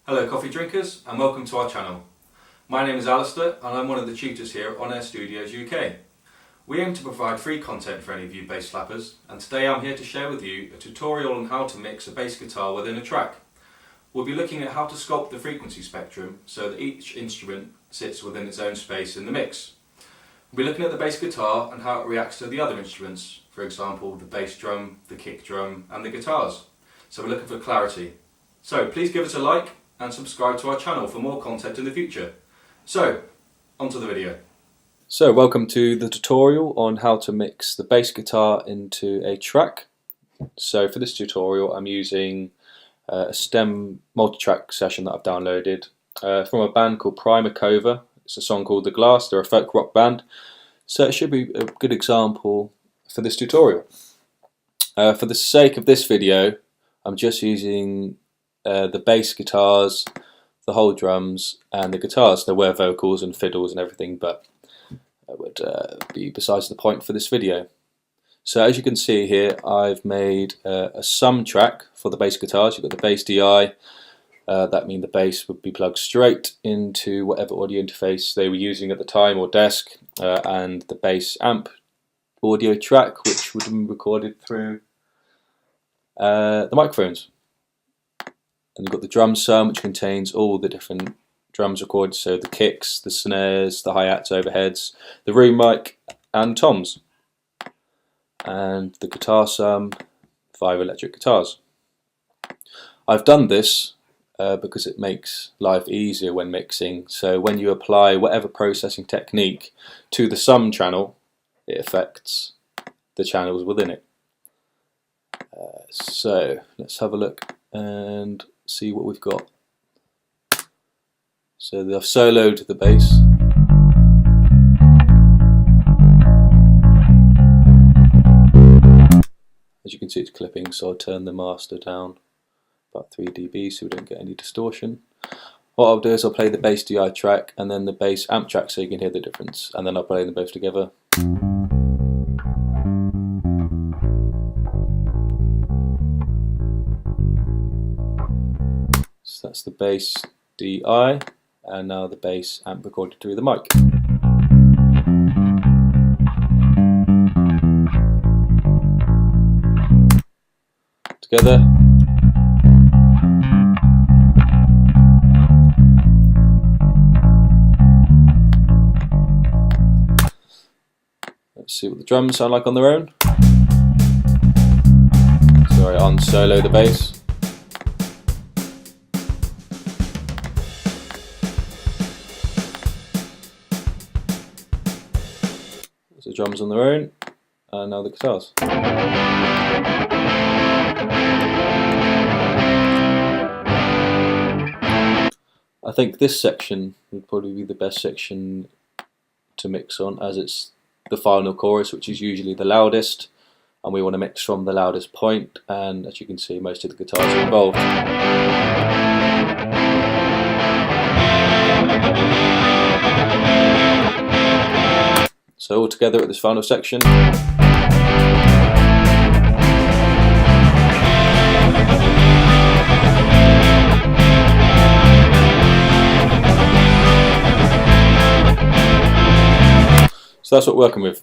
Hello coffee drinkers and welcome to our channel. My name is Alistair and I'm one of the tutors here at On Air Studios UK. We aim to provide free content for any of you bass slappers, and today I'm here to share with you a tutorial on how to mix a bass guitar within a track. We'll be looking at how to sculpt the frequency spectrum so that each instrument sits within its own space in the mix. We'll be looking at the bass guitar and how it reacts to the other instruments, for example the bass drum, the kick drum and the guitars. So we're looking for clarity. So please give us a like and subscribe to our channel for more content in the future. So, onto the video. So welcome to the tutorial on how to mix the bass guitar into a track. So for this tutorial I'm using a stem multi-track session that I've downloaded from a band called Primakova. It's a song called The Glass. They're a folk rock band. So it should be a good example for this tutorial. For the sake of this video I'm just using the bass guitars, the whole drums and the guitars. There were vocals and fiddles and everything, but that would be besides the point for this video. So as you can see here, I've made a sum track for the bass guitars. You've got the bass DI, that means the bass would be plugged straight into whatever audio interface they were using at the time or desk, and the bass amp audio track, which would have been recorded through the microphones. And you've got the drum sum, which contains all the different drums recorded, so the kicks, the snares, the hi-hats, overheads, the room mic and toms. And the guitar sum, 5 electric guitars. I've done this because it makes life easier when mixing, so when you apply whatever processing technique to the sum channel, it affects the channels within it. So let's have a look and see what we've got. So I've soloed the bass. As you can see it's clipping, so I'll turn the master down about 3 dB so we don't get any distortion. What I'll do is I'll play the bass DI track and then the bass amp track so you can hear the difference, and then I'll play them both together. So that's the bass DI, and now the bass amp recorded through the mic. Together. Let's see what the drums sound like on their own. Sorry, on solo the bass. The drums on their own, and now the guitars. I think this section would probably be the best section to mix on, as it's the final chorus, which is usually the loudest, and we want to mix from the loudest point, and as you can see most of the guitars are involved. So all together at this final section. So that's what we're working with.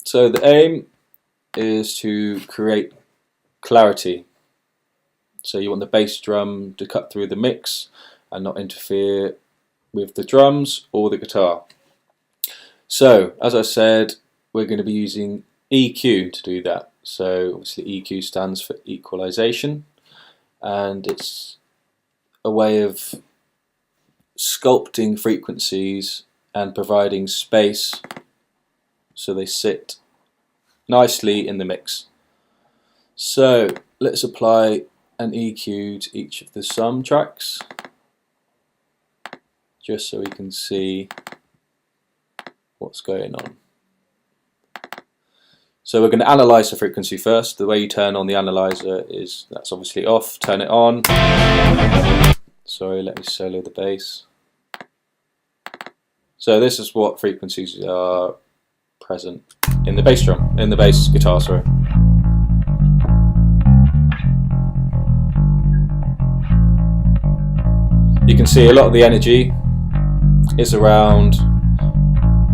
So the aim is to create clarity. So you want the bass drum to cut through the mix and not interfere with the drums or the guitar. So, as I said, we're going to be using EQ to do that. So, obviously EQ stands for equalization, and it's a way of sculpting frequencies and providing space so they sit nicely in the mix. So, let's apply an EQ to each of the sum tracks, just so we can see what's going on. So we're going to analyze the frequency first. The way you turn on the analyzer is, that's obviously off, turn it on. Sorry, let me solo the bass. So this is what frequencies are present in the bass drum, in the bass guitar, sorry. You can see a lot of the energy is around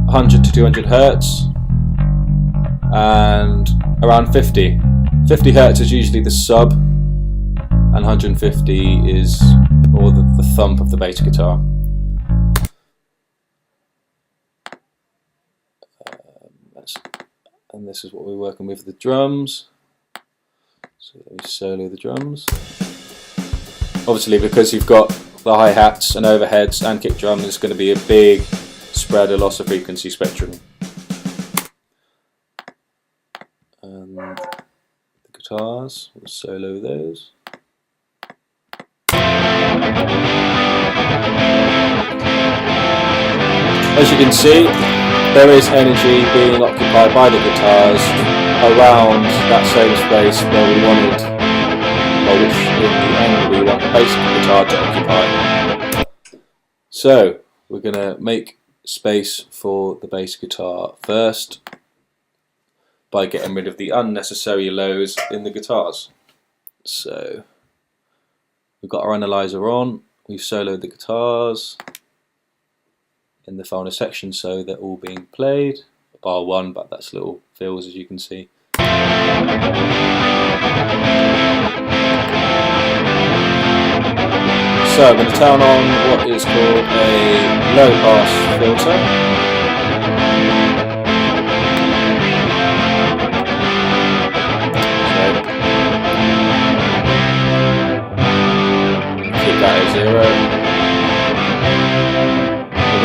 100 to 200 Hertz and around 50. 50 Hertz is usually the sub and 150 is more the thump of the bass guitar. And this is what we're working with the drums. So let me solo the drums. Obviously, because you've got the hi-hats and overheads and kick drum, there's going to be a big spread of loss of frequency spectrum. And the guitars, we'll solo those. As you can see, there is energy being occupied by the guitars around that same space where we wanted, or which in the end we want the bass guitar to occupy. So we're going to make space for the bass guitar first by getting rid of the unnecessary lows in the guitars. So we've got our analyzer on, we've soloed the guitars in the final section, so they're all being played, bar one, but that's little fills, as you can see. So I'm going to turn on what is called a low pass filter. So keep that at 0.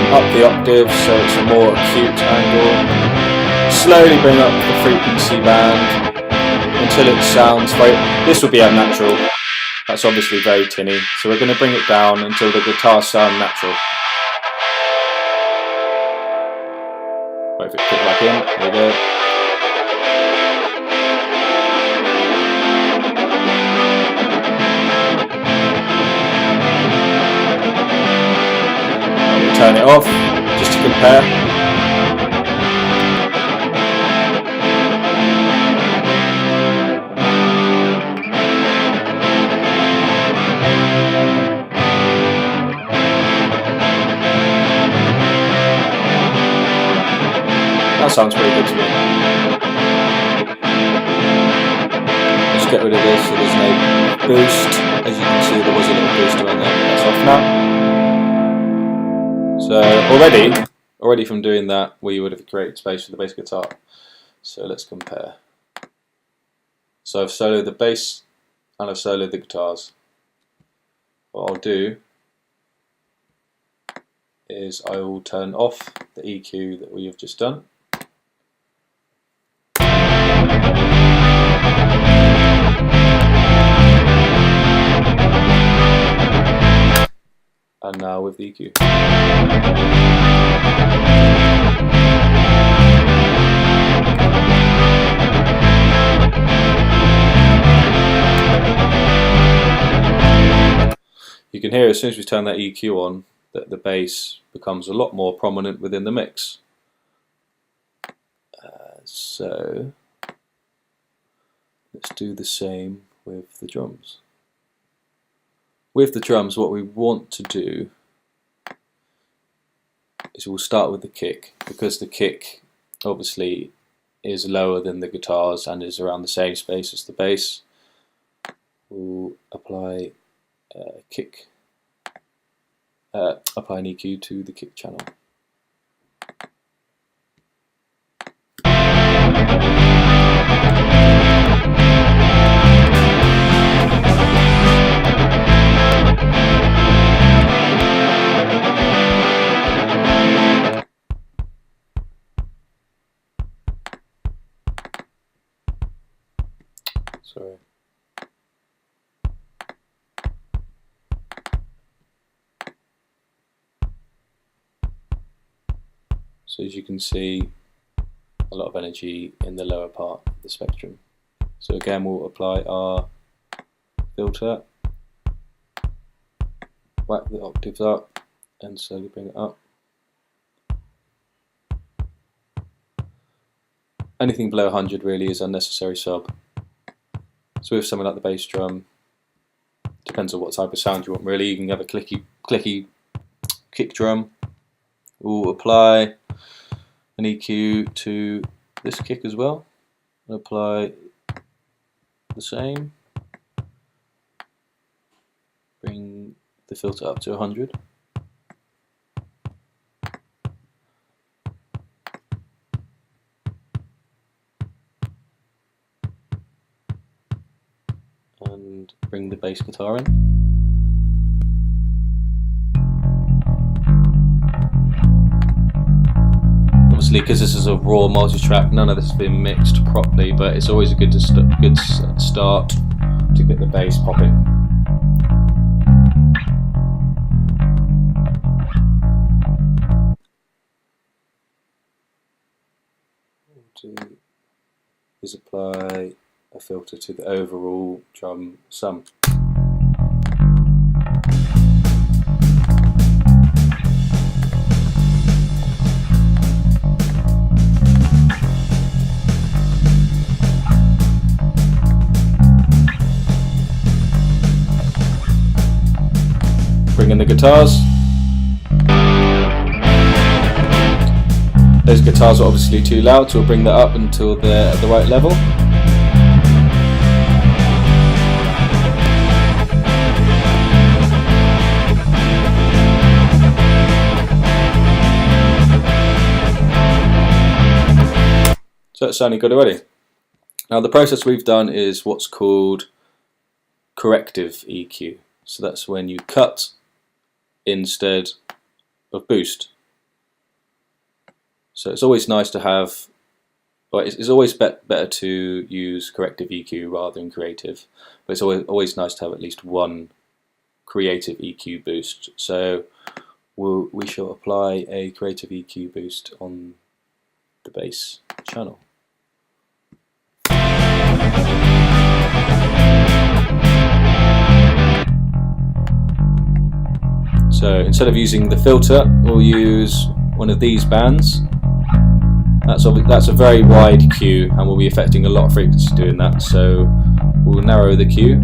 Up the octave so it's a more acute angle. Slowly bring up the frequency band until it sounds very... This will be unnatural. That's obviously very tinny. So we're going to bring it down until the guitars sound natural. Wait for it to kick back in. There we go. Turn it off, just to compare. That sounds pretty good to me. Just get rid of this so there's no boost. As you can see, there was a little boost around there. That's off now. So already from doing that, we would have created space for the bass guitar. So let's compare. So I've soloed the bass and I've soloed the guitars. What I'll do is I will turn off the EQ that we have just done. And now with the EQ. You can hear as soon as we turn that EQ on that the bass becomes a lot more prominent within the mix. So let's do the same with the drums. With the drums, what we want to do is we'll start with the kick, because the kick obviously is lower than the guitars and is around the same space as the bass. We'll apply apply an EQ to the kick channel. Sorry. So as you can see, a lot of energy in the lower part of the spectrum. So again, we'll apply our filter, whack the octaves up and slowly bring it up. Anything below 100 really is unnecessary sub. So with something like the bass drum, depends on what type of sound you want really. You can have a clicky clicky kick drum. We'll apply an EQ to this kick as well. We'll apply the same. Bring the filter up to 100. And bring the bass guitar in. Obviously, because this is a raw multi-track, none of this has been mixed properly, but it's always a good start to get the bass popping. What we'll do is apply a filter to the overall drum sum. Bring in the guitars. Those guitars are obviously too loud, so we'll bring that up until they're at the right level. So it's sounding good already. Now the process we've done is what's called corrective EQ. So that's when you cut instead of boost. So it's always nice to have, well, it's always better to use corrective EQ rather than creative, but it's always nice to have at least one creative EQ boost. So we shall apply a creative EQ boost on the bass channel. So instead of using the filter, we'll use one of these bands. That's a very wide Q, and we'll be affecting a lot of frequency doing that. So we'll narrow the Q.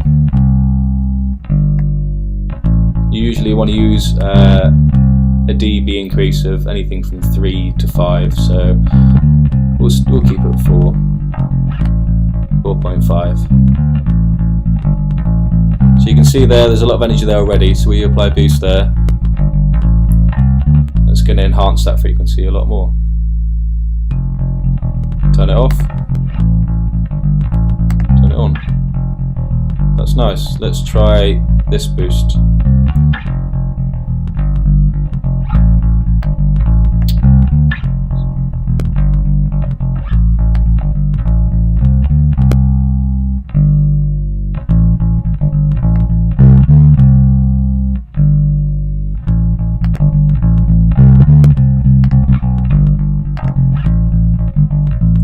You usually want to use a dB increase of anything from 3 to 5. So we'll keep it at 4.5. So you can see there's a lot of energy there already, so we apply boost there. That's going to enhance that frequency a lot more. Turn it off. Turn it on. That's nice. Let's try this boost.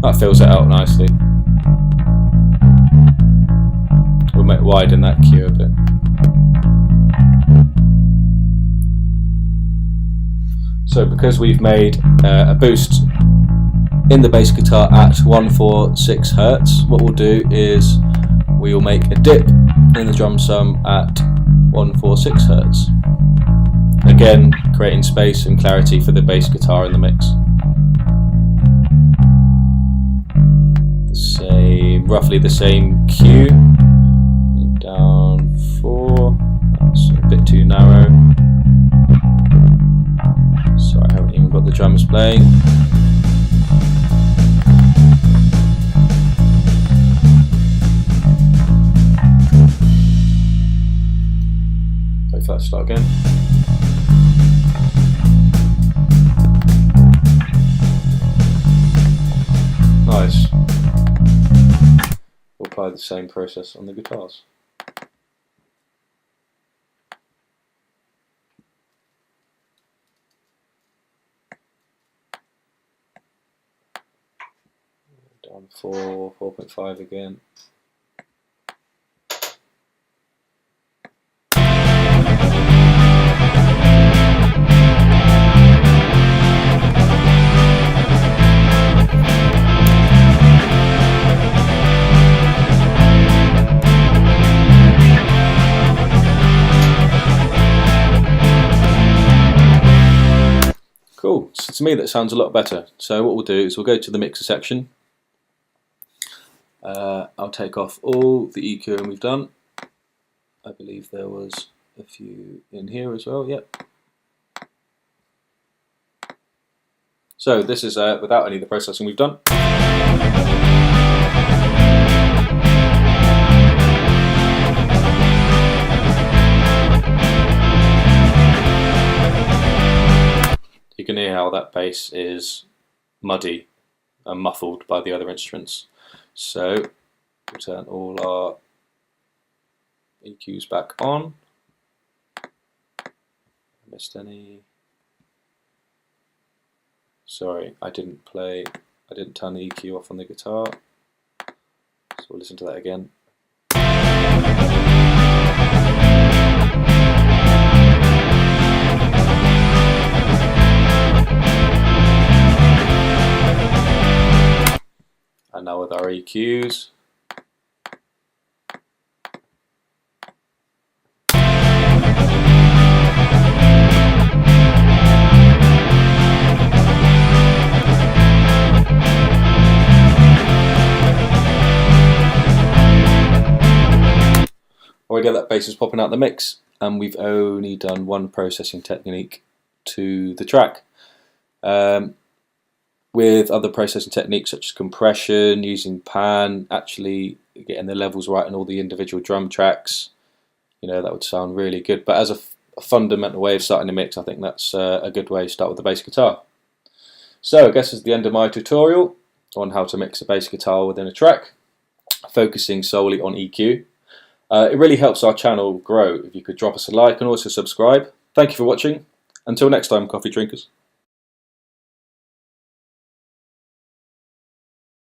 That fills it out nicely. We'll widen that Q a bit. So because we've made a boost in the bass guitar at 146 Hz, what we'll do is we will make a dip in the drum sum at 146 Hz. Again, creating space and clarity for the bass guitar in the mix. Roughly the same Q, down 4, that's a bit too narrow. Sorry, I haven't even got the drums playing. Wait for that to start again. Nice. Apply the same process on the guitars. Down 4.5 again. Cool, so to me that sounds a lot better. So what we'll do is we'll go to the mixer section. I'll take off all the EQing we've done. I believe there was a few in here as well, yep. So this is without any of the processing we've done. You can hear how that bass is muddy and muffled by the other instruments. So we'll turn all our EQs back on. Missed any? Sorry, I didn't turn the EQ off on the guitar. So we'll listen to that again. And now with our EQs. Already that bass is popping out the mix, and we've only done one processing technique to the track. With other processing techniques such as compression, using pan, actually getting the levels right in all the individual drum tracks, that would sound really good. But as a fundamental way of starting a mix, I think that's a good way to start with the bass guitar. So I guess it's the end of my tutorial on how to mix a bass guitar within a track, focusing solely on EQ. It really helps our channel grow if you could drop us a like and also subscribe. Thank you for watching. Until next time, coffee drinkers.